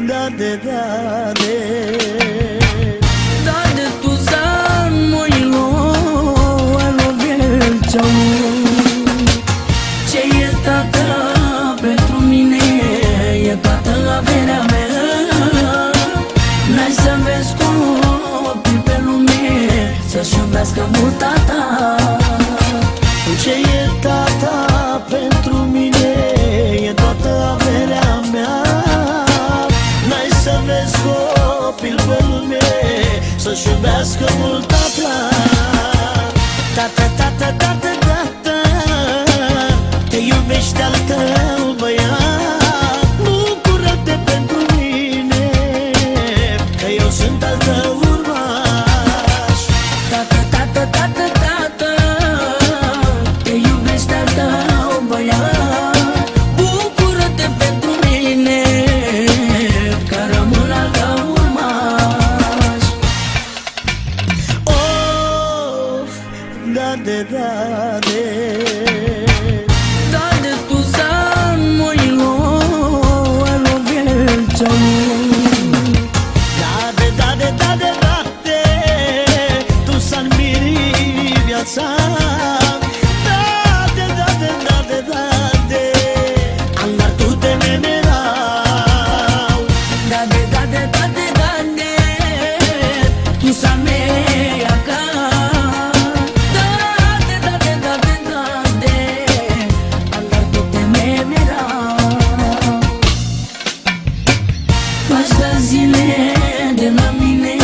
Dade tu san moilo alo viața. Ce e tată pentru mine e toată averea mea. N-ai să vezi copii pe lume să-și iubească mult tata. Ce e tata pentru mine e toată averea mea. N-ai să vezi copil pe lume să-și iubească mult tata. Tata, tata, tata, tata, te iubește al tău băiat. Bucură-te pentru mine că eu sunt al tău urmaș. Tata, tata, tata, tata, te iubește al tău băiat. Bucură-te pentru mine că rămân al tău urmaș. Of, dade, dade, Dade tu san moilo alo viața. dade, dade, dade, dade, tu să-mi miri viața. Dade, dade, dade, dade, andar tu te memerau. Dade, dade, dade, dade, tu san me acá. Dade, dade, dade, dade, andar tu te memerau. Faci da zile de la mine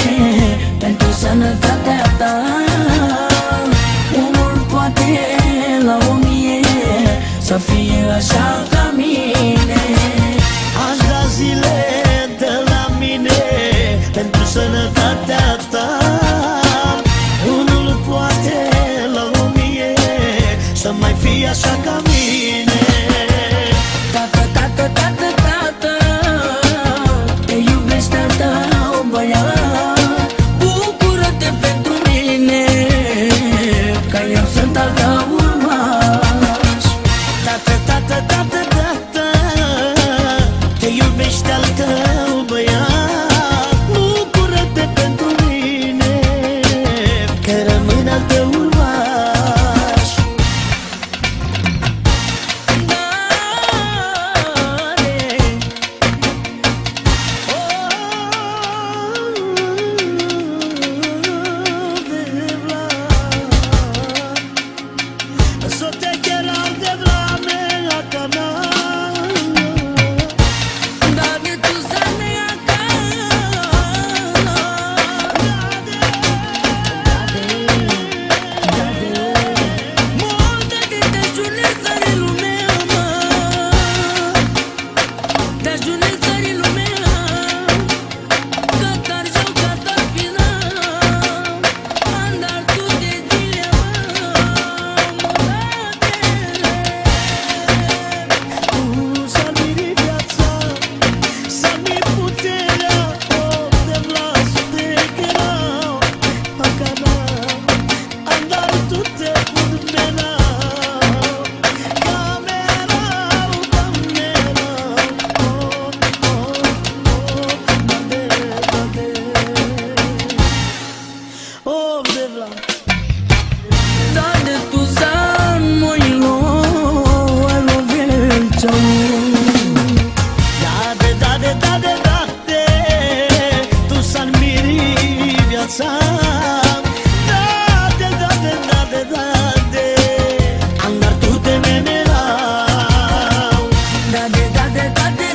pentru sănătatea ta. Unul poate la 1000 să fie așa ca mine. Aș da zile de la mine pentru sănătatea ta. Unul poate la 1000 să mai fie așa ca mine. Tată, tată, tată, tată, te iubește al tău băiat. Bucură-te pentru mine că eu sunt al tău urmaș. Tată, tată, tată, tată, te iubește al tău băiat. Bucură-te pentru mine că rămân al tău urmaș. So te quiero de blame a canal. Dade tu san-me acá. Multe dintre jurele țării lumea, de jurele țării lumea, că tarjau ca tarpina, andar tu de zile Să-mi viața, să-mi puterea, o de vlas te quiero a canal. Andar tu te urmenau, camerau, camerau. Of de vlas. Dade tu san moilo alo viața. Dade, dade, dade, dade, tu să-mi miri viața. Dade, dade, dade, dade, andar tu te memerau. Dade, dade, dade,